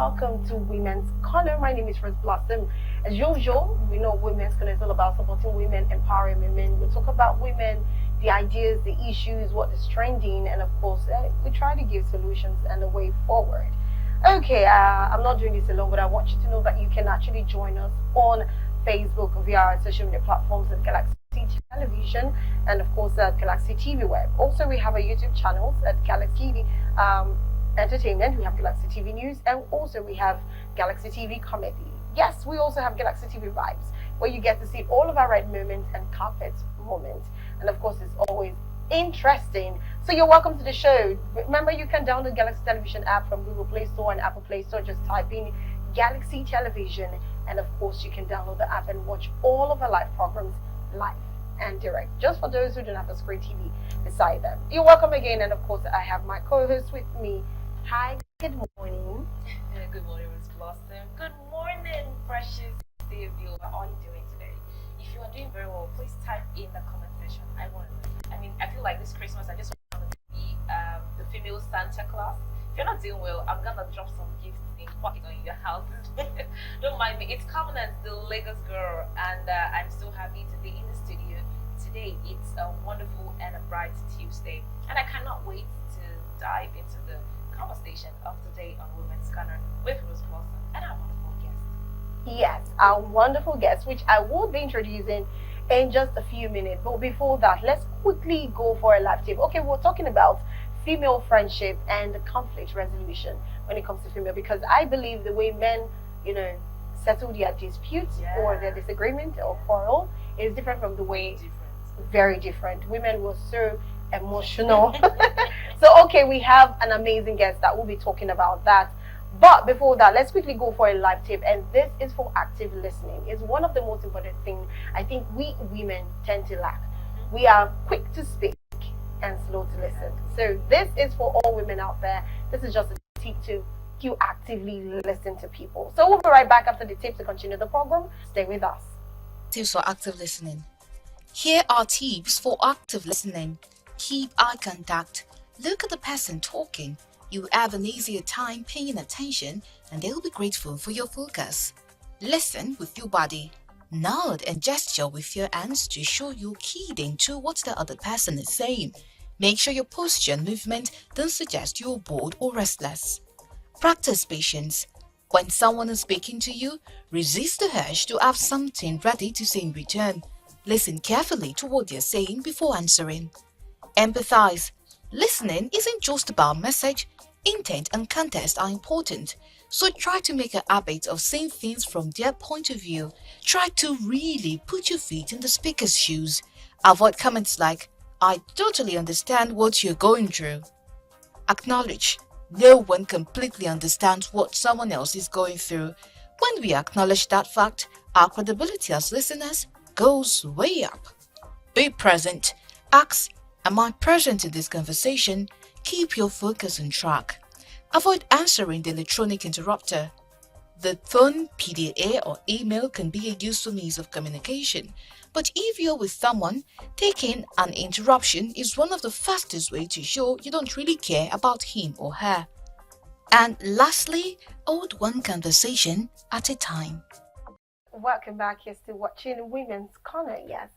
welcome to Women's Corner. My name is Rose Blossom. As usual, we know Women's Corner is all about supporting women, empowering women. We talk about women, the ideas, the issues, what is trending, and of course, we try to give solutions and a way forward. Okay, I'm not doing this alone, but I want you to know that you can actually join us on Facebook via our social media platforms at Galaxy Television and of course at Galaxy TV Web. Also, we have a YouTube channel at Galaxy TV Entertainment. We have Galaxy TV News, and also we have Galaxy TV Comedy. Yes, we also have Galaxy TV Vibes, where you get to see all of our red moments and carpet moments. And of course, it's always interesting. So you're welcome to the show. Remember, you can download Galaxy Television app from Google Play Store and Apple Play Store. Just type in Galaxy Television, and of course, you can download the app and watch all of our live programs live and direct, just for those who don't have a screen TV beside them. You're welcome again, and of course, I have my co-host with me. Hi, good morning. Good morning, Miss Blossom. Good morning, precious Steve. How are you doing today? If you are doing very well, please type in the comment section. I feel like this Christmas, I just want to be the female Santa Claus. If you're not doing well, I'm gonna drop some gifts in pocket on your house. Don't mind me. It's Covenant, the Lagos girl, and I'm so happy to be in the studio today. It's a wonderful and a bright Tuesday, and I cannot wait to dive into the conversation of today on Women's Corner with Rose Blossom and our wonderful guest. Yes, our wonderful guest, which I will be introducing in just a few minutes. But before that, let's quickly go for a live tip. Okay, we're talking about female friendship and conflict resolution when it comes to female, because I believe the way men, settle their disputes or their disagreement or quarrel is different from the way very different. Women were so emotional. So okay, we have an amazing guest that will be talking about that. But before that, let's quickly go for a live tip, and this is for active listening. It's one of the most important things I think we women tend to lack. We are quick to speak and slow to listen. So this is for all women out there. This is just a tip to you actively listen to people. So we'll be right back after the tip to continue the program. Stay with us. Tips for active listening. Here are tips for active listening. Keep eye contact. Look at the person talking. You have an easier time paying attention, and they'll be grateful for your focus. Listen with your body. Nod and gesture with your hands to show you're keyed into what the other person is saying. Make sure your posture and movement don't suggest you're bored or restless. Practice patience. When someone is speaking to you, resist the urge to have something ready to say in return. Listen carefully to what they're saying before answering. Empathize. Listening isn't just about message. Intent and context are important, so try to make a habit of seeing things from their point of view. Try to really put your feet in the speaker's shoes. Avoid comments like, "I totally understand what you're going through." Acknowledge. No one completely understands what someone else is going through. When we acknowledge that fact, our credibility as listeners goes way up. Be present. Ask, "Am I present in this conversation?" Keep your focus on track. Avoid answering the electronic interrupter. The phone, PDA, or email can be a useful means of communication, but if you're with someone, taking an interruption is one of the fastest ways to show you don't really care about him or her. And lastly, hold one conversation at a time. Welcome back. You're still watching Women's Corner. Yes,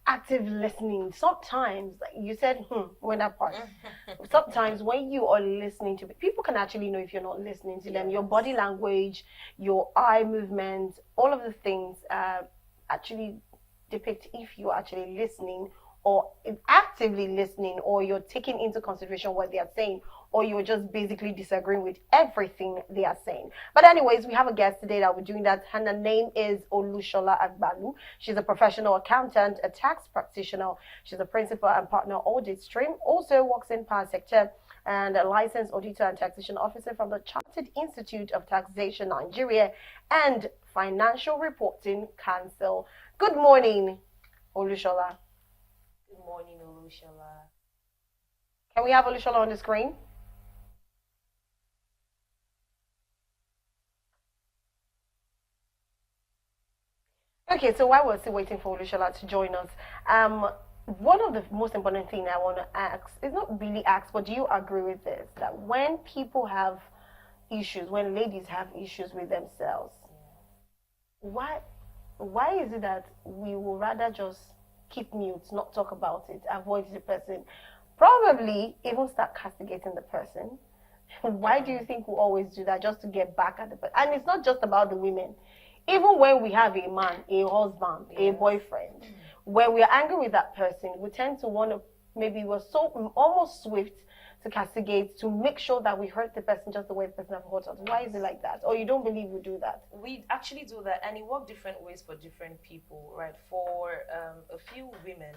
active listening. Sometimes, like you said, when that part. Sometimes when you are listening to people, can actually know if you're not listening to them. Your body language, your eye movements, all of the things actually depict if you're actually listening or actively listening, or you're taking into consideration what they are saying, or you're just basically disagreeing with everything they are saying. But anyways, we have a guest today that we're doing that. Her name is Olushola Agbalu. She's a professional accountant, a tax practitioner. She's a principal and partner audit stream. Also works in power sector and a licensed auditor and taxation officer from the Chartered Institute of Taxation Nigeria and Financial Reporting Council. Good morning, Olushola. Good morning, Olushola. Can we have Olushola on the screen? Okay, so while we're still waiting for Olushola to join us, one of the most important things I want to ask is not really ask, but do you agree with this? That when people have issues, when ladies have issues with themselves, why is it that we will rather just keep mute, not talk about it, avoid the person, probably even start castigating the person? Why do you think we always do that? Just to get back at the person? And it's not just about the women. Even when we have a man, a husband, a boyfriend, when we are angry with that person, we tend to want to, maybe we're so almost swift to castigate, to make sure that we hurt the person just the way the person has hurt us. Why is it like that? Or you don't believe we do that? We actually do that, and it works different ways for different people, right? For a few women,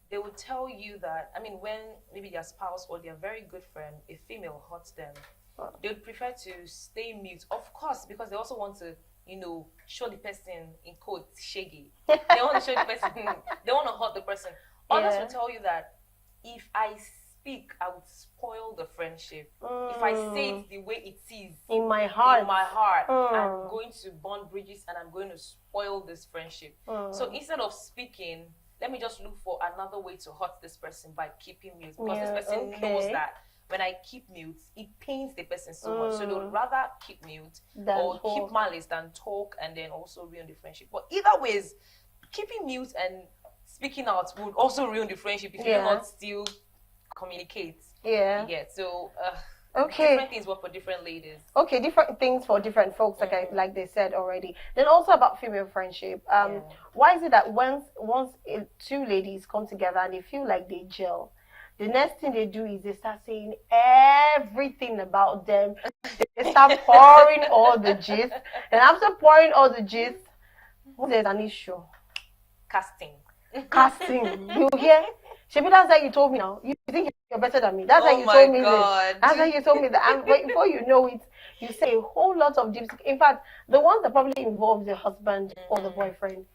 they would tell you that, I mean, when maybe their spouse or their very good friend, a female, hurts them, they would prefer to stay mute. Of course, because they also want to, show the person, in quotes, shaggy. They want to show the person, they want to hurt the person. Others will tell you that if I speak, I would spoil the friendship. If I say it the way it is, in my heart, I'm going to burn bridges and I'm going to spoil this friendship. So instead of speaking, let me just look for another way to hurt this person by keeping mute. Because this person knows that when I keep mute, it pains the person so much. So they would rather keep mute or keep malice than talk and then also ruin the friendship. But either ways, keeping mute and speaking out would also ruin the friendship if you do not still communicate. So different things work for different ladies. Okay, different things for different folks, like they said already. Then also about female friendship. Why is it that once two ladies come together and they feel like they gel, the next thing they do is they start saying everything about them. They start pouring all the gist. And after pouring all the gist, there's an issue. Casting. You hear? Shebi, that's how you told me now. You think you're better than me. That's how you told me this. That's how you told me that. And before you know it, you say a whole lot of deep. In fact, the ones that probably involve the husband or the boyfriend,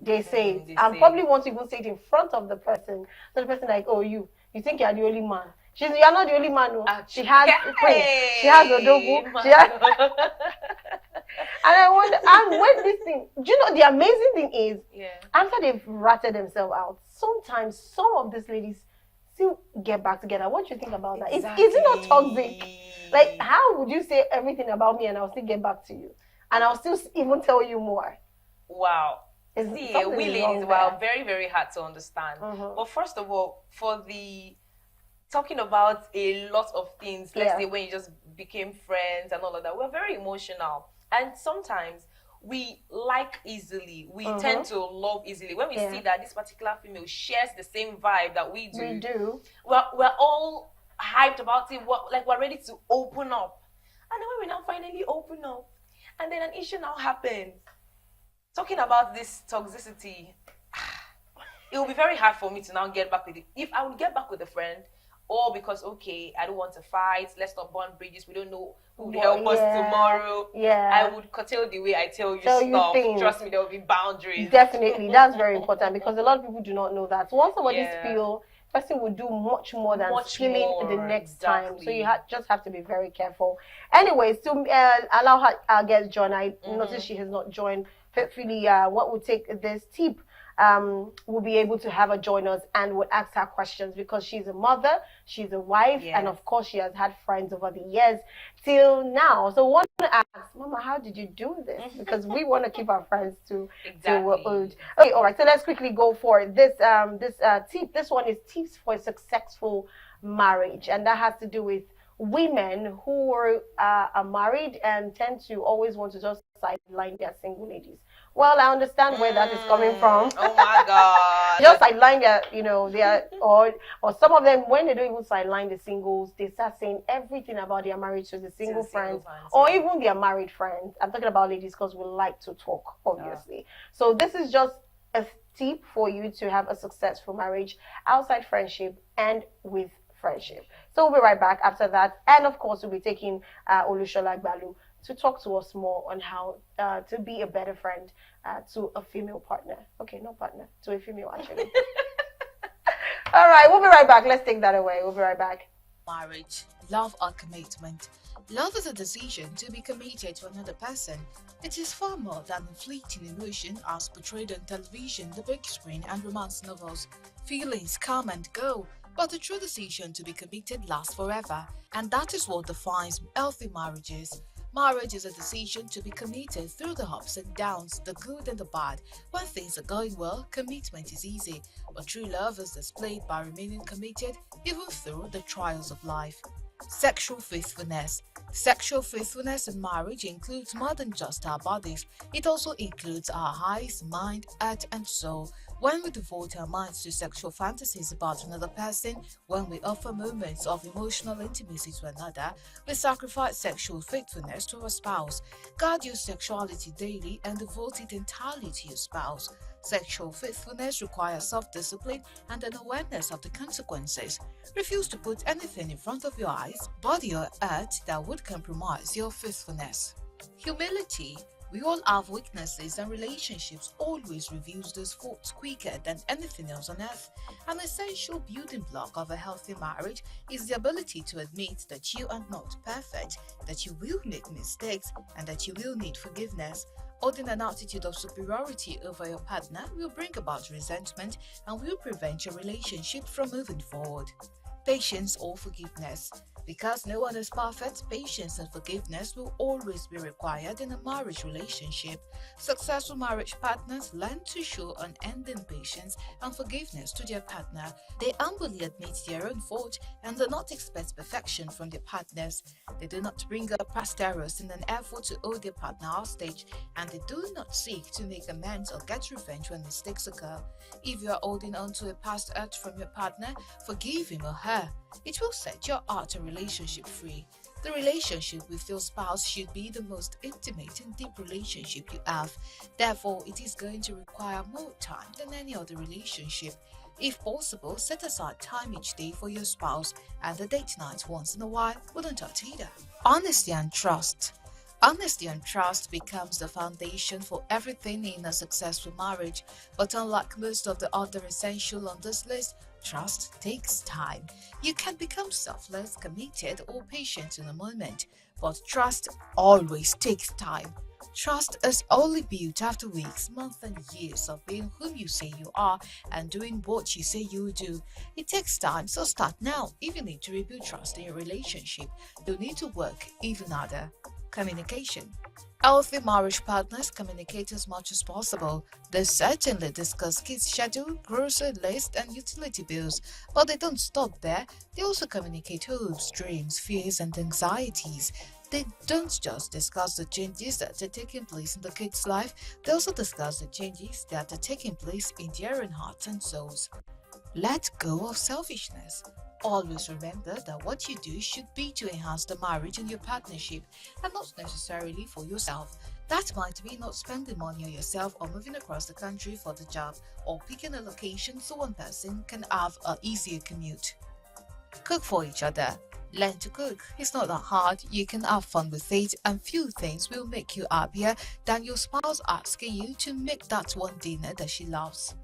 they say it. And probably want to even say it in front of the person. So the person like, oh, you think you're the only man. You are not the only man. No. She has she has Odogu. And I wonder, and when this thing, do you know the amazing thing is, after they've ratted themselves out, sometimes some of these ladies still get back together. What do you think about that? Is it not toxic? Like, how would you say everything about me and I'll still get back to you? And I'll still even tell you more? Wow. See, we ladies were very, very hard to understand. But first of all, talking about a lot of things, let's say when you just became friends and all of that, we're very emotional. And sometimes we like easily. We tend to love easily. When we see that this particular female shares the same vibe that we do, we're all hyped about it. We're ready to open up. And then when we now finally open up, and then an issue now happens, talking about this toxicity, it will be very hard for me to now get back with it. If I would get back with a friend, or because, I don't want to fight, let's not burn bridges, we don't know who will help us tomorrow. I would curtail the way I tell you stuff. Trust me, there will be boundaries. Definitely, that's very important because a lot of people do not know that. Once somebody spills, person will do much more than spilling the next time. So you just have to be very careful. Anyways, to allow our guest join, I noticed she has not joined. Hopefully, what will take this tip, will be able to have her join us and would ask her questions because she's a mother, she's a wife, and of course she has had friends over the years till now. So we want to ask, Mama, how did you do this? Because we want to keep our friends to old. Okay, all right. So let's quickly go for this tip. This one is tips for a successful marriage, and that has to do with women who are married and tend to always want to just sideline their single ladies. Well, I understand where that is coming from. Oh my God! Just sideline their, or some of them, when they don't even sideline the singles, they start saying everything about their marriage to the single friends, or even their married friends. I'm talking about ladies because we like to talk, obviously. So this is just a tip for you to have a successful marriage outside friendship and with friendship. So we'll be right back after that, and of course we'll be taking Olushola Agbalu to talk to us more on how to be a better friend to a female partner. Okay, no partner, to a female actually. All right, we'll be right back. Let's take that away. We'll be right back. Marriage, love or commitment. Love is a decision to be committed to another person. It is far more than a fleeting emotion as portrayed on television, the big screen, and romance novels. Feelings come and go, but the true decision to be committed lasts forever, and that is what defines healthy marriages. Marriage is a decision to be committed through the ups and downs, the good and the bad. When things are going well, commitment is easy, but true love is displayed by remaining committed even through the trials of life. Sexual faithfulness. Sexual faithfulness in marriage includes more than just our bodies. It also includes our eyes, mind, heart, and soul. When we devote our minds to sexual fantasies about another person, when we offer moments of emotional intimacy to another, we sacrifice sexual faithfulness to our spouse. Guard your sexuality daily and devote it entirely to your spouse. Sexual faithfulness requires self-discipline and an awareness of the consequences. Refuse to put anything in front of your eyes, body, or heart that would compromise your faithfulness. Humility. We all have weaknesses, and relationships always reveals those faults quicker than anything else on earth. An essential building block of a healthy marriage is the ability to admit that you are not perfect, that you will make mistakes, and that you will need forgiveness. Holding an attitude of superiority over your partner will bring about resentment and will prevent your relationship from moving forward. Patience or forgiveness. Because no one is perfect, patience and forgiveness will always be required in a marriage relationship. Successful marriage partners learn to show unending patience and forgiveness to their partner. They humbly admit their own fault and do not expect perfection from their partners. They do not bring up past errors in an effort to hold their partner hostage, and they do not seek to make amends or get revenge when mistakes occur. If you are holding on to a past hurt from your partner, forgive him or her. It will set your heart and relationship free. The relationship with your spouse should be the most intimate and deep relationship you have. Therefore, it is going to require more time than any other relationship. If possible, set aside time each day for your spouse, and the date night once in a while wouldn't hurt either. Honesty and trust. Honesty and trust becomes the foundation for everything in a successful marriage, but unlike most of the other essential on this list, trust takes time. You can become selfless, committed, or patient in a moment, but trust always takes time. Trust is only built after weeks, months, and years of being whom you say you are and doing what you say you will do. It takes time, so start now. If you need to rebuild trust in your relationship, you'll need to work even harder. Communication. Healthy marriage partners communicate as much as possible. They certainly discuss kids' schedule, grocery list, and utility bills, but they don't stop there. They also communicate hopes, dreams, fears, and anxieties. They don't just discuss the changes that are taking place in the kids' life, they also discuss the changes that are taking place in their own hearts and souls. Let go of selfishness. Always remember that what you do should be to enhance the marriage and your partnership, and not necessarily for yourself. That might be not spending money on yourself or moving across the country for the job, or picking a location so one person can have an easier commute. Cook for each other. Learn to cook. It's not that hard, you can have fun with it, and few things will make you happier than your spouse asking you to make that one dinner that she loves.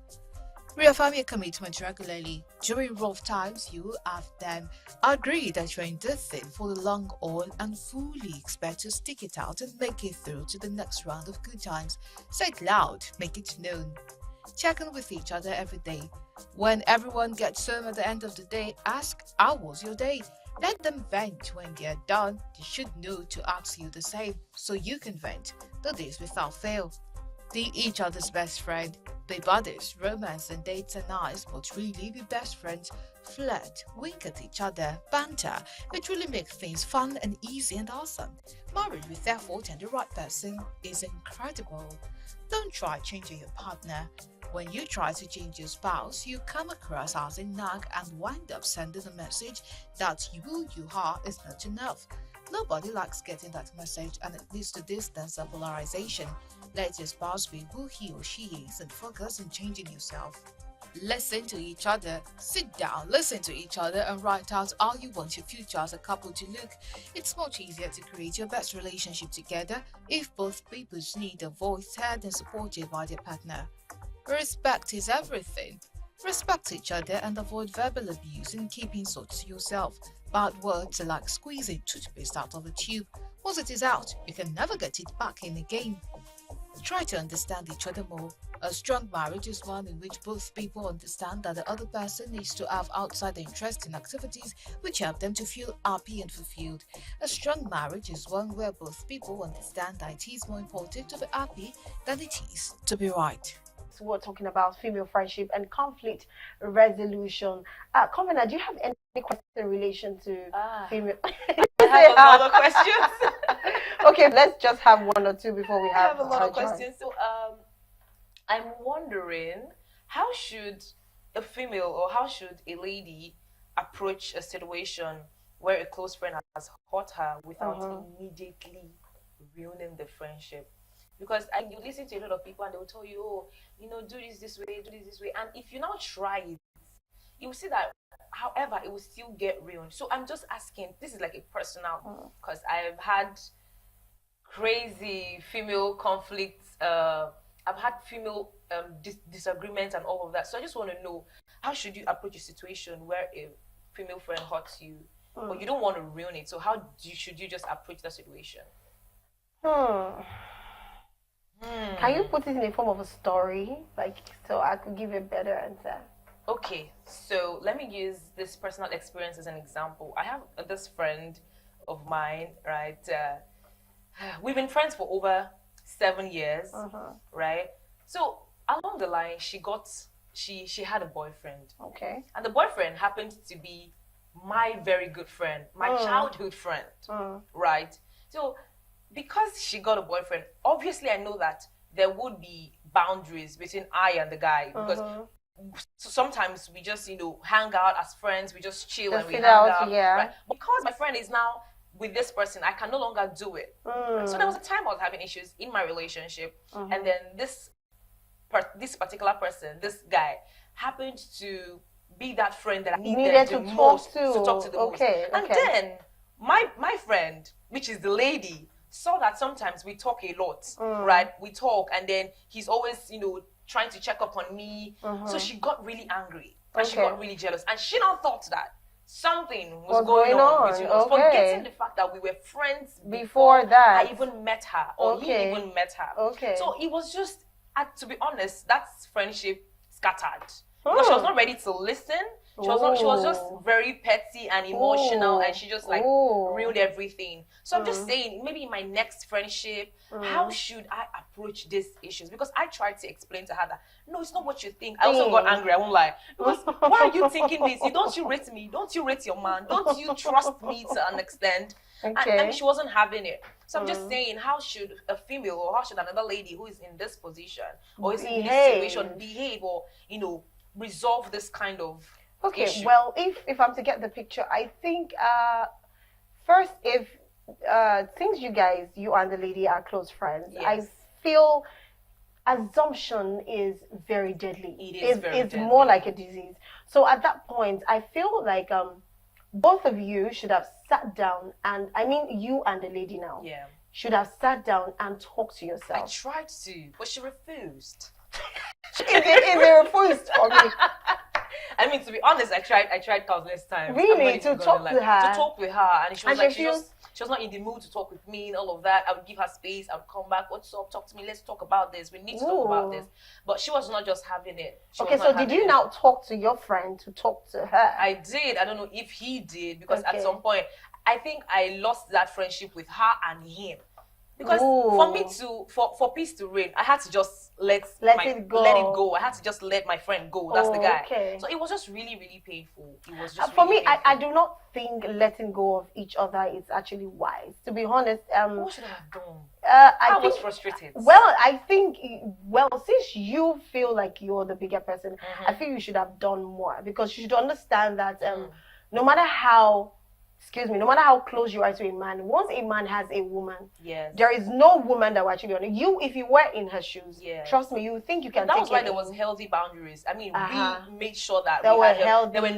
Reaffirm your commitment regularly. During rough times, you will have them. Agree that you're in this thing for the long haul and fully expect to stick it out and make it through to the next round of good times. Say it loud, make it known. Check in with each other every day. When everyone gets home at the end of the day, ask, how was your day? Let them vent. When they're done, they should know to ask you the same, so you can vent. Do this without fail. Be each other's best friend. Be buddies, romance and dates are nice, but really be best friends. Flirt, wink at each other, banter. It really makes things fun and easy and awesome. Marriage with effort and the right person is incredible. Don't try changing your partner. When you try to change your spouse, you come across as a nag and wind up sending a message that who you are is not enough. Nobody likes getting that message, and it leads to distance and polarization. Let your spouse be who he or she is and focus on changing yourself. Listen to each other. Sit down, listen to each other, and write out how you want your future as a couple to look. It's much easier to create your best relationship together if both people's needs are voiced, heard, and supported by their partner. Respect is everything. Respect each other and avoid verbal abuse and keeping thoughts to yourself. Bad words are like squeezing toothpaste out of a tube. Once it is out, you can never get it back in again. Try to understand each other more. A strong marriage is one in which both people understand that the other person needs to have outside interest in activities which help them to feel happy and fulfilled. A strong marriage is one where both people understand that it is more important to be happy than it is to be right. So we're talking about female friendship and conflict resolution. Convena, do you have any question in relation to female? I have a lot of questions. Okay, let's just have one or two before we I have have a lot of John. questions. So, I'm wondering, how should a female or how should a lady approach a situation where a close friend has hurt her without immediately ruining the friendship? Because you listen to a lot of people and they will tell you, oh, do this way, do this way. And if you now try it, you will see that, however, it will still get ruined. So I'm just asking, this is like a personal, because I've had crazy female conflicts. I've had female disagreements and all of that. So I just want to know, how should you approach a situation where a female friend hurts you, but you don't want to ruin it? So how should you just approach that situation? Can you put it in the form of a story, so I could give a better answer? Okay, so let me use this personal experience as an example. I have this friend of mine, right? We've been friends for over 7 years, right? So along the line, she had a boyfriend. Okay. And the boyfriend happened to be my very good friend, my childhood friend, right? So because she got a boyfriend, obviously I know that there would be boundaries between I and the guy, because sometimes we just, hang out as friends, we just chill and we hang out. Yeah. Right? Because my friend is now with this person, I can no longer do it. So there was a time I was having issues in my relationship, and then this particular person, this guy, happened to be that friend that I needed the most to talk to the most. And then my friend, which is the lady, saw that sometimes we talk a lot, right? We talk, and then he's always, trying to check up on me. So she got really angry, and she got really jealous, and she now thought that something was going on between us, forgetting the fact that we were friends before that I even met her, or he even met her. So it was just, to be honest, that friendship scattered. Because she was not ready to listen. She was just very petty and emotional, and she just ruined everything. So I'm just saying, maybe in my next friendship, how should I approach these issues? Because I tried to explain to her that, no, it's not what you think. I also got angry, I won't lie. Because why are you thinking this? Don't you rate me? Don't you rate your man? Don't you trust me to an extent? And I mean, she wasn't having it. So I'm just saying, how should a female, or how should another lady who is in this position or is in this situation behave, or, resolve this kind of issue? Well, if I'm to get the picture, I think first, if since you and the lady are close friends, I feel assumption is very deadly. It's more like a disease. So at that point, I feel like both of you should have sat down, and I mean you and the lady now should have sat down and talked to yourself. I tried to, but she refused. It refused for me. I mean, to be honest, I tried countless times. Really? To talk to her? To talk with her. And she was like, she was not in the mood to talk with me and all of that. I would give her space. I would come back. What's up? Talk to me. Let's talk about this. We need to talk about this. But she was not just having it. So did you now talk to your friend to talk to her? I did. I don't know if he did, because at some point, I think I lost that friendship with her and him. Because for me for peace to reign, I had to just let it go. I had to just let my friend go. That's the guy. So it was just really, really painful. It was just for me. I do not think letting go of each other is actually wise. To be honest, what should I have done? I was frustrated. Well, I think since you feel like you're the bigger person, I feel you should have done more, because you should understand that no matter how close you are to a man, once a man has a woman, there is no woman that will actually honor you. If you were in her shoes, trust me, you think you can. That was why there was healthy boundaries. I mean, we made sure that there were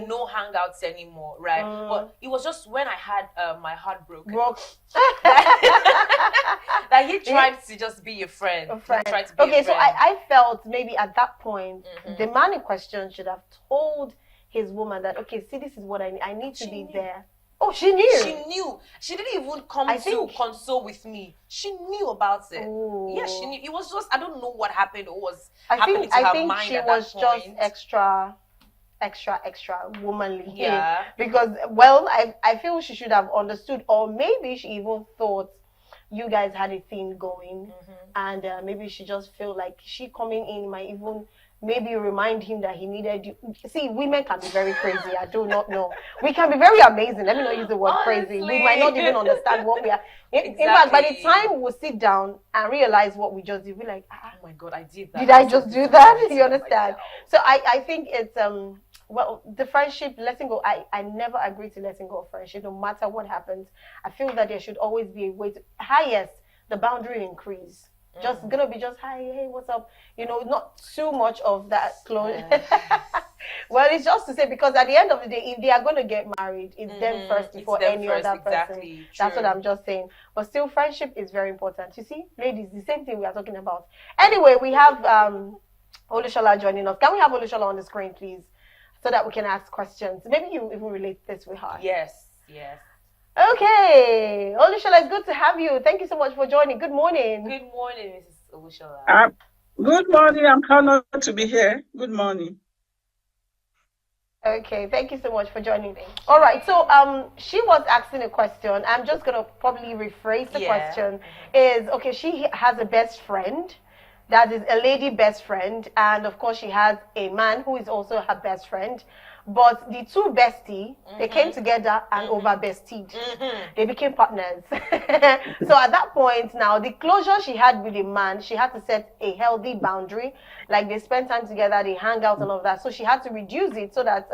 no hangouts anymore, right? But it was just when I had my heart broken that he tried to just be a friend. He tried to be a friend. So I felt maybe at that point, the man in question should have told his woman that, okay, see, this is what I need. I need to be there. Oh, she knew. She knew. She didn't even come I to think- console with me. She knew about it. Ooh. Yeah, she knew. It was just, I don't know what happened or was I happening think to her I think mind she at was that just point. extra womanly. Yeah. Because, well, I feel she should have understood, or maybe she even thought you guys had a thing going, and maybe she just felt like she coming in might even maybe remind him that he needed you. See, women can be very crazy. I do not know. We can be very amazing. Let me not use the word crazy. We might not even understand what we are. In fact, by the Exactly. time we sit down and realize what we just did, we're like, Oh my God, I did that. did I I'm so just do that? disappointed You in understand? myself. So I think it's well, the friendship, letting go. I never agree to letting go of friendship, no matter what happens. I feel that there should always be a way to highest the boundary increase. Just gonna be just hi, hey, what's up? You know, not too much of that close. Well, it's just to say, because at the end of the day, if they are going to get married, it's them first It's before them any first, other person. exactly. That's what True. I'm just saying. But still, friendship is very important. You see, ladies, the same thing we are talking about. Anyway, we have Olushola joining us. Can we have Olushola on the screen, please, so that we can ask questions? Maybe you even relate this with her. Yes, yes. Okay, Olushola, it's good to have you. Thank you so much for joining. Good morning. Good morning, Mrs. Olushola. Good morning. I'm honored to be here. Good morning. Okay, thank you so much for joining. All right, so she was asking a question. I'm just gonna probably rephrase the question. Is okay, she has a best friend, that is a lady best friend, and of course she has a man who is also her best friend. But the two bestie, they came together and over bestied. They became partners. So at that point now, the closure she had with the man, she had to set a healthy boundary. Like they spend time together, they hang out and all of that. So she had to reduce it so that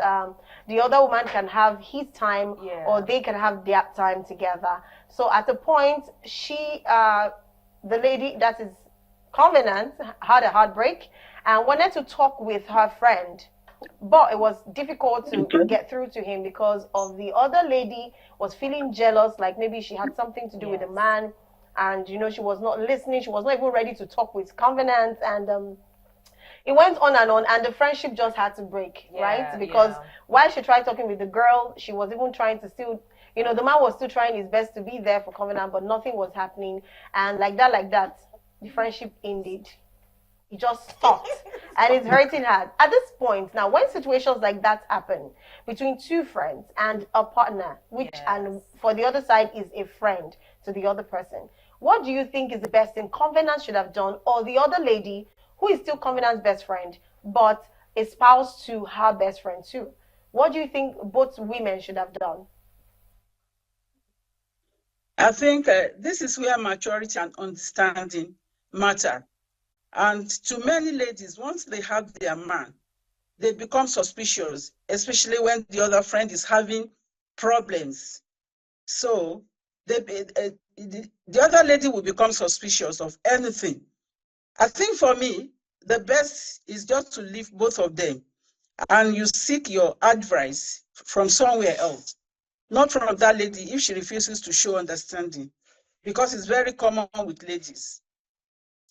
the other woman can have his time, or they can have their time together. So at the point, she, the lady that is Covenant, had a heartbreak and wanted to talk with her friend. But it was difficult to get through to him because of the other lady was feeling jealous, like maybe she had something to do with the man, and you know she was not listening. She was not even ready to talk with Covenant, and it went on, and the friendship just had to break, right? Because while she tried talking with the girl, she was even trying to still, you know, the man was still trying his best to be there for Covenant, but nothing was happening, and like that, the friendship ended. It just stopped, and it's hurting her. At this point now, when situations like that happen between two friends and a partner, which and for the other side is a friend to the other person, what do you think is the best thing Covenant should have done, or the other lady who is still Covenant's best friend but a spouse to her best friend too? What do you think both women should have done? I think this is where maturity and understanding matter. And to many ladies, once they have their man, they become suspicious, especially when the other friend is having problems. So the other lady will become suspicious of anything. I think for me, the best is just to leave both of them and you seek your advice from somewhere else, not from that lady if she refuses to show understanding, because it's very common with ladies.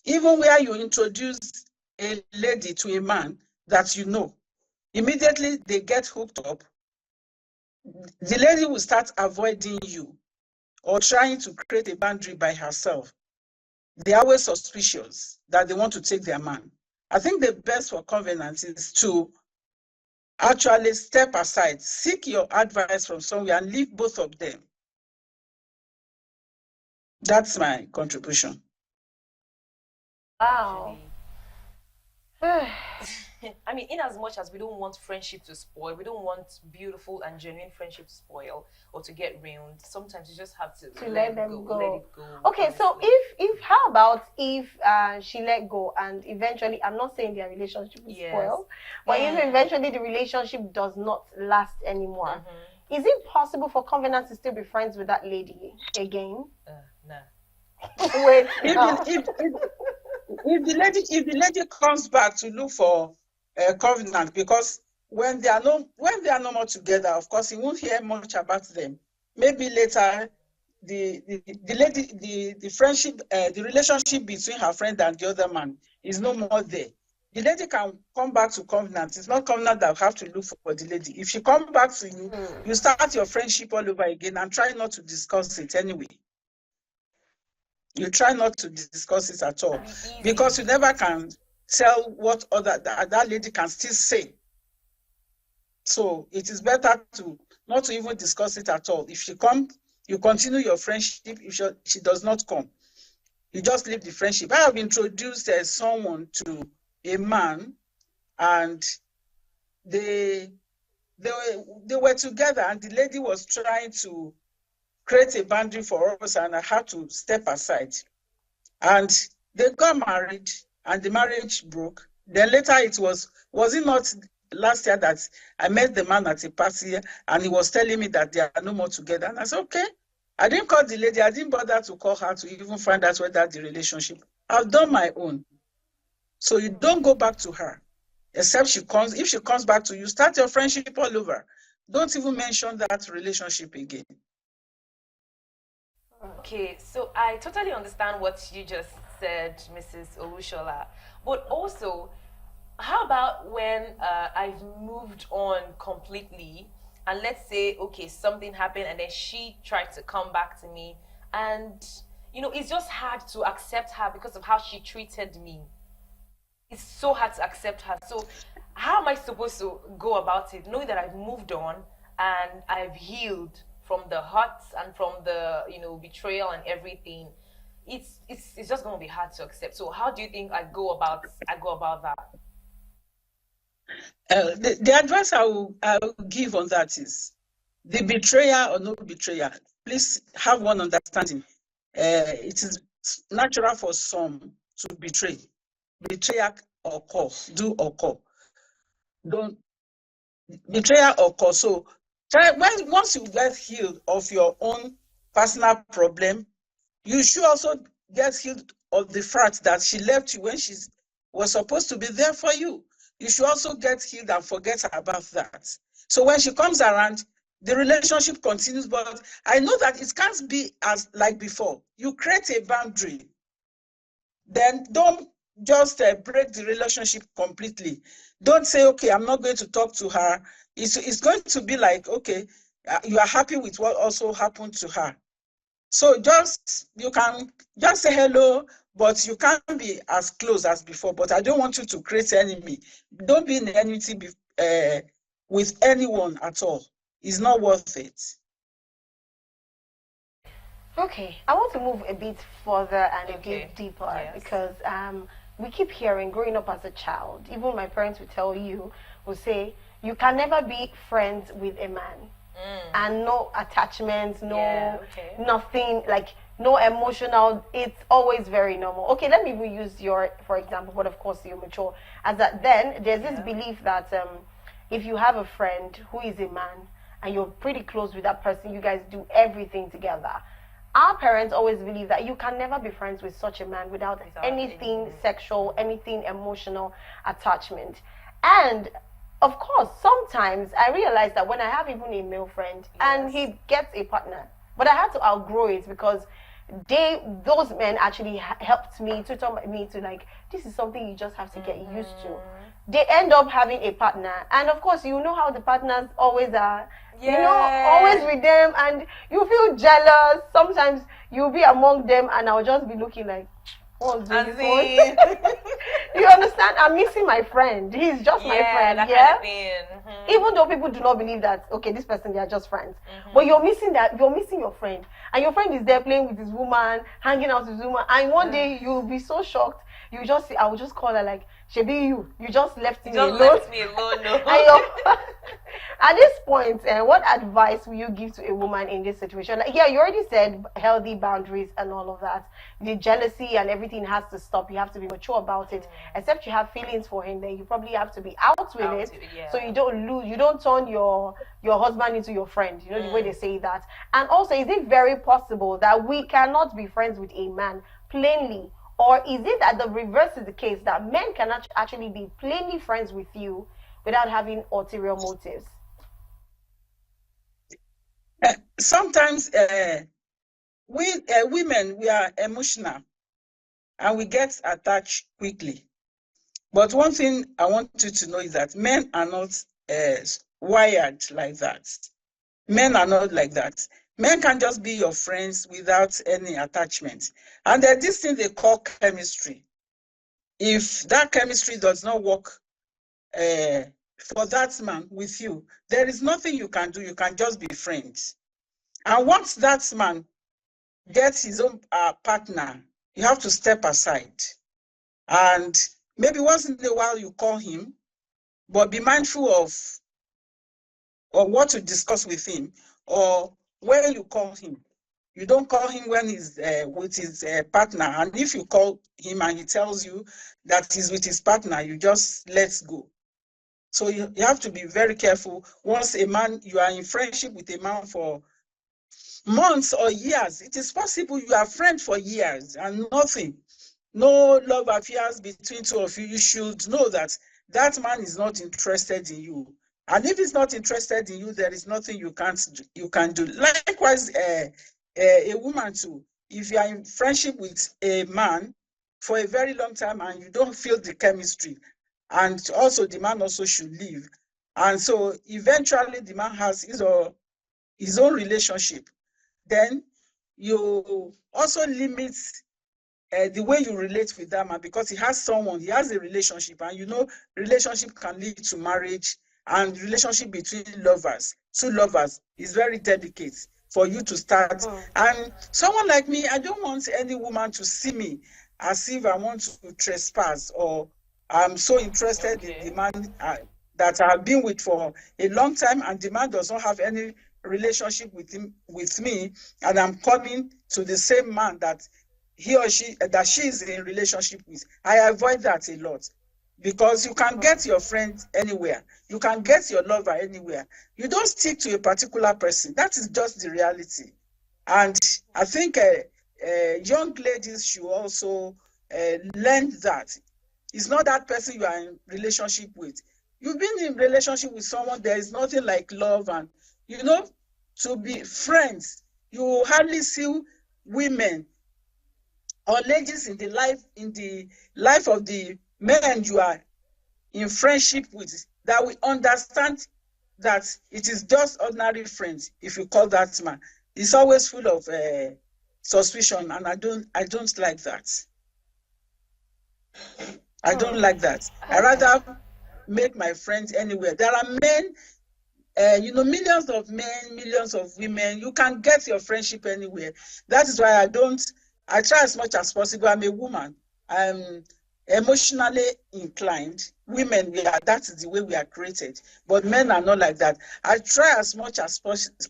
Even where you introduce a lady to a man that you know, immediately they get hooked up, the lady will start avoiding you or trying to create a boundary by herself. They are always suspicious that they want to take their man. I think the best for Covenant is to actually step aside, seek your advice from somewhere and leave both of them. That's my contribution. Wow. I mean, in as much as we don't want friendship to spoil, we don't want beautiful and genuine friendship to spoil or to get ruined. Sometimes you just have to let them go. Let it go. Okay, so if how about if she let go and eventually, I'm not saying their relationship will spoil, but if eventually the relationship does not last anymore, is it possible for Covenant to still be friends with that lady again? No. Wait, If the lady comes back to look for Covenant, because when they are no more together, of course, he won't hear much about them. Maybe later, the lady, the friendship, the relationship between her friend and the other man is no more there. the lady can come back to covenant. It's not covenant that have to look for the lady. If she come back to you, you start your friendship all over again and try not to discuss it anyway. You try not to discuss it at all because you never can tell what that lady can still say. So it is better to not to even discuss it at all. If she comes, you continue your friendship. If she does not come, you just leave the friendship. I have introduced someone to a man, and they were together, and the lady was trying to create a boundary for us, and I had to step aside. And they got married, and the marriage broke. Then later was it not last year that I met the man at a party, and he was telling me that they are no more together. And I said, okay. I didn't call the lady. I didn't bother to call her to even find out whether the relationship. I've done my own. So you don't go back to her, except if she comes back to you, start your friendship all over. Don't even mention that relationship again. Okay, so I totally understand what you just said, Mrs. Olushola. But also, how about when I've moved on completely, and let's say, okay, something happened, and then she tried to come back to me, and it's just hard to accept her because of how she treated me. It's so hard to accept her. So how am I supposed to go about it, knowing that I've moved on and I've healed from the hurt and from the betrayal and everything? It's just going to be hard to accept. So how do you think I go about that? The advice I will give on that is, the betrayer or no betrayer, please have one understanding. It is natural for some to betray. Betrayal occur, do occur. Don't betrayal occur. So once you get healed of your own personal problem, you should also get healed of the fact that she left you when she was supposed to be there for you. You should also get healed and forget about that. So when she comes around, the relationship continues, but I know that it can't be as like before. You create a boundary. Then don't just break the relationship completely. Don't say, okay, I'm not going to talk to her. It's going to be like, okay, you are happy with what also happened to her. So you can just say hello, but you can't be as close as before. But I don't want you to create enemy. Don't be in enmity with anyone at all. It's not worth it. Okay, I want to move a bit further and a bit deeper, yes, because we keep hearing, growing up as a child, even my parents would tell you, would say, you can never be friends with a man. And no attachments, nothing, like no emotional, it's always very normal. Okay, let me even use for example, but of course you're mature. As that then, there's this belief that if you have a friend who is a man and you're pretty close with that person, you guys do everything together. Our parents always believe that you can never be friends with such a man without anything sexual, anything emotional attachment. And of course, sometimes I realize that when I have even a male friend and he gets a partner, but I had to outgrow it because those men actually helped me to tell me to, like, this is something you just have to get used to. They end up having a partner, and of course, you know how the partners always are. Always with them, and you feel jealous. Sometimes you'll be among them, and I'll just be looking like, what's this? You understand? I'm missing my friend. He's just my friend. That kind of thing. Even though people do not believe that, okay, this person, they are just friends. But you're missing your friend. And your friend is there playing with his woman, hanging out with his woman. And one day you'll be so shocked. I will just call her like, Shebi, you just left me alone. Left me alone. No. At this point, what advice will you give to a woman in this situation? Like, you already said healthy boundaries and all of that. The jealousy and everything has to stop. You have to be mature about it. Except you have feelings for him, then you probably have to be out with it. So you don't turn your husband into your friend. You know the way they say that. And also, is it very possible that we cannot be friends with a man plainly? Or is it that the reverse is the case, that men cannot actually be plainly friends with you without having ulterior motives? Sometimes we women, we are emotional and we get attached quickly. But one thing I want you to know is that men are not wired like that. Men are not like that. Men can just be your friends without any attachment. And there's this thing they call chemistry. If that chemistry does not work for that man with you, there is nothing you can do. You can just be friends. And once that man gets his own partner, you have to step aside. And maybe once in a while you call him, but be mindful of what to discuss with him, or when you call him. You don't call him when he's with his partner. And if you call him and he tells you that he's with his partner, you just let go. So you have to be very careful. Once a man, you are in friendship with a man for months or years, it is possible you are friends for years and nothing, no love affairs between two of you. You should know that that man is not interested in you. And if he's not interested in you, there is nothing you can do. Likewise, a woman too. If you are in friendship with a man for a very long time and you don't feel the chemistry, and also the man also should leave. And so eventually the man has his own relationship. Then you also limit the way you relate with that man, because he has a relationship, and you know relationship can lead to marriage, and relationship between two lovers is very delicate for you to start. And someone like me, I don't want any woman to see me as if I want to trespass, or I'm so interested in the man that I've been with for a long time, and the man does not have any relationship with me, and I'm coming to the same man that he or she is in relationship with. I avoid that a lot, because you can get your friend anywhere, you can get your lover anywhere. You don't stick to a particular person. That is just the reality. And I think young ladies should also learn that it's not that person you are in relationship with. You've been in relationship with someone, there is nothing like love, and to be friends. You hardly see women or ladies in the life of the men you are in friendship with that we understand that it is just ordinary friends. If you call that man, it's always full of suspicion, and I don't like that. I don't like that. I rather make my friends anywhere. There are men, millions of men, millions of women. You can get your friendship anywhere. That is why I try as much as possible. I'm a woman. I'm emotionally inclined. Women, that is the way we are created. But men are not like that. I try as much as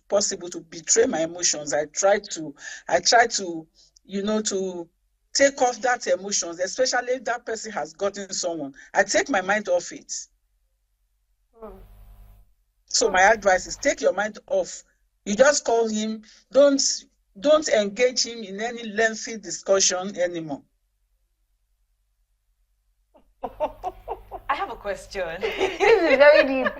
possible to betray my emotions. I try to, to take off that emotions, especially if that person has gotten someone. I take my mind off it. So my advice is take your mind off. You just call him. Don't engage him in any lengthy discussion anymore. I have a question. This is very deep.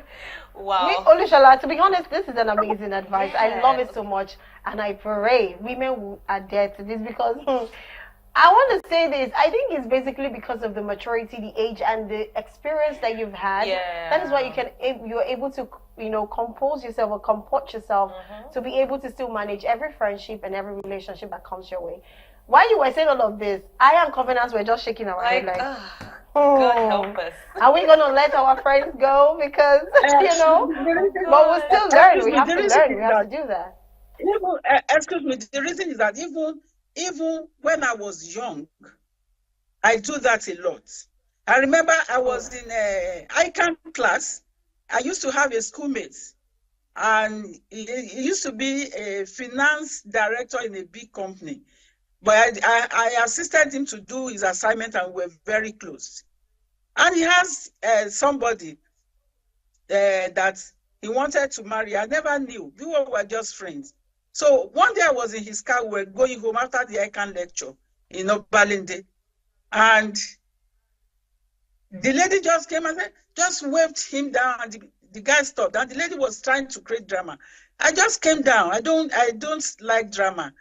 Wow. Olushola, to be honest, this is an amazing advice. Yeah. I love it so much, and I pray women will adhere to this, because I want to say this. I think it's basically because of the maturity, the age, and the experience that you've had. Yeah. That is why you're able to, compose yourself or comport yourself to be able to still manage every friendship and every relationship that comes your way. While you were saying all of this, I and Covenants were just shaking our head like, God help us. Are we going to let our friends go? Because, but we're still learning. We have to learn. We have to do that. Excuse me. The reason is that even when I was young, I do that a lot. I remember I was in ICANN class. I used to have a schoolmate, and he used to be a finance director in a big company. But I assisted him to do his assignment, and we were very close. And he has somebody that he wanted to marry. I never knew. We were just friends. So one day I was in his car. We were going home after the ICANN lecture in Obalende. And the lady just came and just waved him down, and the guy stopped. And the lady was trying to create drama. I just came down. I don't like drama.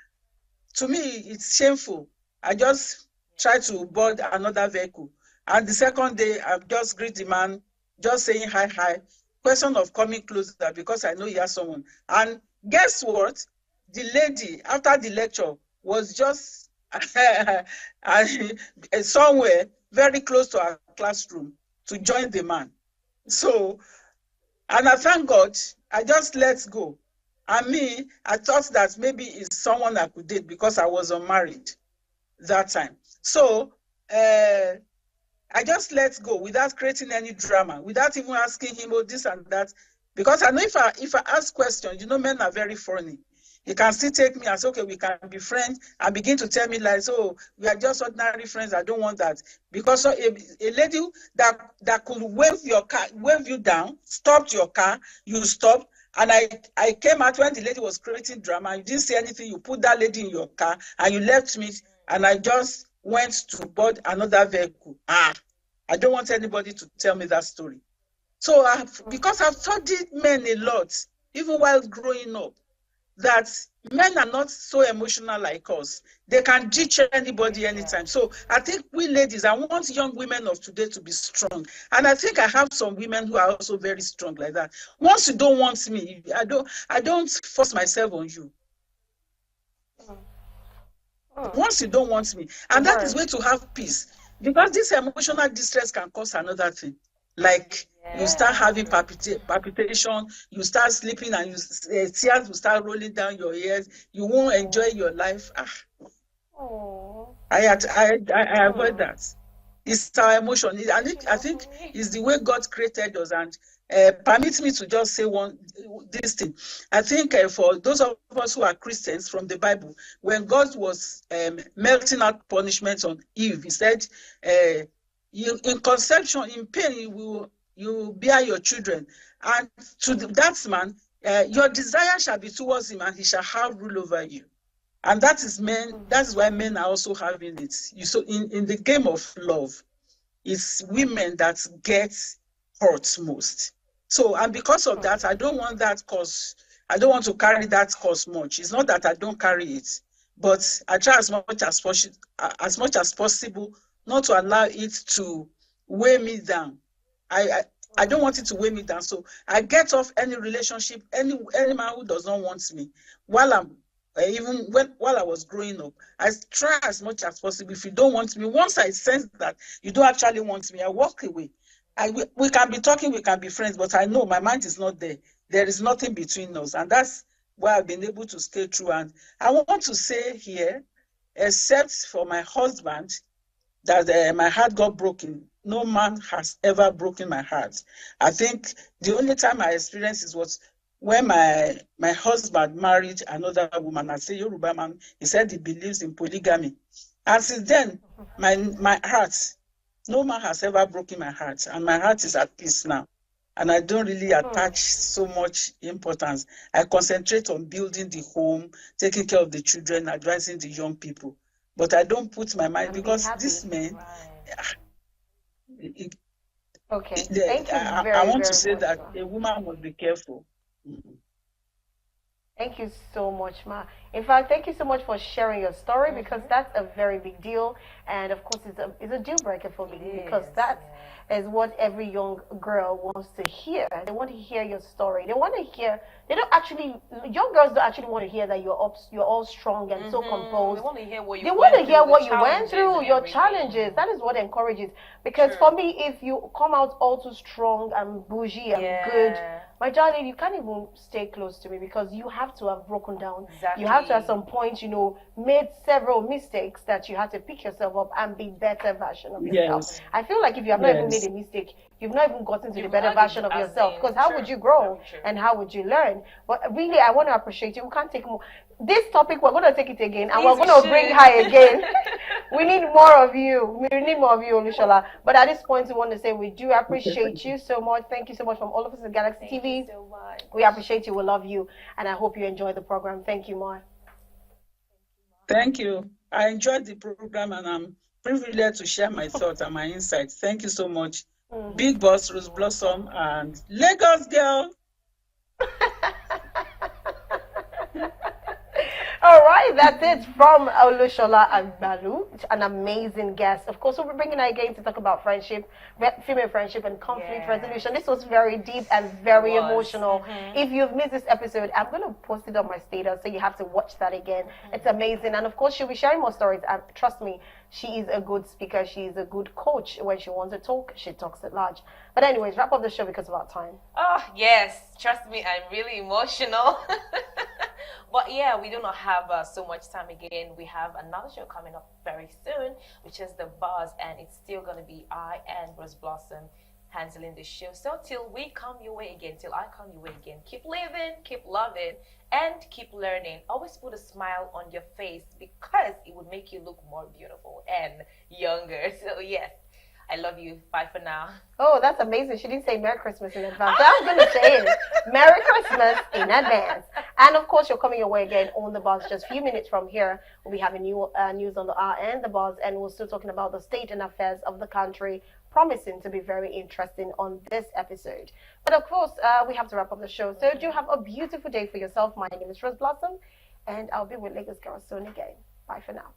To me, it's shameful. I just tried to board another vehicle. And the second day, I just greet the man, just saying hi, hi. Question of coming closer because I know he has someone. And guess what? The lady, after the lecture, was just somewhere very close to our classroom to join the man. So, and I thank God, I just let go. And me, I thought that maybe it's someone I could date because I was unmarried that time. So, I just let go without creating any drama, without even asking him, oh, this and that. Because I know if I ask questions, men are very funny. He can still take me and say, okay, we can be friends, and begin to tell me lies. Oh, we are just ordinary friends. I don't want that. Because a lady that could wave you down, stopped your car, you stopped. And I came out when the lady was creating drama. You didn't say anything. You put that lady in your car and you left me. And I just went to board another vehicle. I don't want anybody to tell me that story. So because I've studied men a lot, even while growing up, that men are not so emotional like us. They can ditch anybody anytime. So I think we ladies, I want young women of today to be strong. And I think I have some women who are also very strong like that. Once you don't want me, I don't force myself on you. Once you don't want me. And that is way to have peace. Because this emotional distress can cause another thing. Like you start having palpitation, you start sleeping, and tears will start rolling down your ears. You won't enjoy your life. I avoid that. It's our emotion. I think it's the way God created us. And permit me to just say this thing. I think for those of us who are Christians from the Bible, when God was melting out punishment on Eve, he said, in conception, in pain, you bear your children. And to that man, your desire shall be towards him, and he shall have rule over you. And that is why men are also having it. So in the game of love, it's women that get hurt most. So, and because of that, I don't want that cause. I don't want to carry that cause much. It's not that I don't carry it, but I try as much as possible not to allow it to weigh me down. I don't want it to weigh me down. So I get off any relationship, any man who does not want me. While I was growing up, I try as much as possible. If you don't want me, once I sense that you don't actually want me, I walk away. We can be talking, we can be friends, but I know my mind is not there. There is nothing between us. And that's why I've been able to scale through. And I want to say here, except for my husband, that my heart got broken. No man has ever broken my heart. I think the only time I experienced it was when my husband married another woman. I say Yoruba man, he said he believes in polygamy. And since then, my heart, no man has ever broken my heart. And my heart is at peace now. And I don't really attach so much importance. I concentrate on building the home, taking care of the children, advising the young people. But I don't put my mind, because these men... Thank you I want to say that a woman must be careful. Thank you so much, Ma. In fact, thank you so much for sharing your story, because that's a very big deal. And of course, it's a deal breaker for me, because that is what every young girl wants to hear. They want to hear your story. They want to hear, young girls don't actually want to hear that you're all strong and so composed. They want to hear what you went through, your challenges. That is what encourages. Because for me, if you come out all too strong and bougie and good, my darling, you can't even stay close to me, because you have to have broken down. Exactly. You have to at some point, made several mistakes that you had to pick yourself up and be better version of yourself. Yes. I feel like if you have not even made a mistake, you've not even gotten to the better version of yourself. Because how would you grow and how would you learn? But really, I want to appreciate you. We can't take more. This topic, we're going to take it again, and we're going to bring her again. We need more of you. We need more of you, Olushola. But at this point, we want to say we do appreciate you so much. Thank you so much from all of us at Galaxy TV. Thank you so much. We appreciate you. We love you. And I hope you enjoy the program. Thank you, Ma. Thank you. I enjoyed the program, and I'm privileged to share my thoughts and my insights. Thank you so much. Big Boss Rose Blossom and Lagos Girl. All right, that's it from Olushola Agbalu, an amazing guest. Of course, we'll be bringing her again to talk about friendship, female friendship, and conflict resolution. This was very deep and very emotional. If you've missed this episode, I'm going to post it on my status, so you have to watch that again. It's amazing. And of course, she'll be sharing more stories. And trust me, she is a good speaker. She is a good coach. When she wants to talk, she talks at large. But anyways, wrap up the show because of our time. Oh, yes. Trust me, I'm really emotional. But yeah, we do not have so much time again. We have another show coming up very soon, which is The Buzz, and it's still going to be I and Rose Blossom handling the show. So till we come your way again, till I come your way again, keep living, keep loving, and keep learning. Always put a smile on your face because it would make you look more beautiful and younger. So yes, I love you. Bye for now. Oh, that's amazing. She didn't say Merry Christmas in advance. I'm going to say it. Merry Christmas in advance. And of course, you're coming your way again on The Buzz. Just a few minutes from here, we'll be having new news on the hour and The Buzz, and we're still talking about the state and affairs of the country, promising to be very interesting on this episode. But of course, we have to wrap up the show. So do have a beautiful day for yourself. My name is Rose Blossom, and I'll be with Lagos Girls soon again. Bye for now.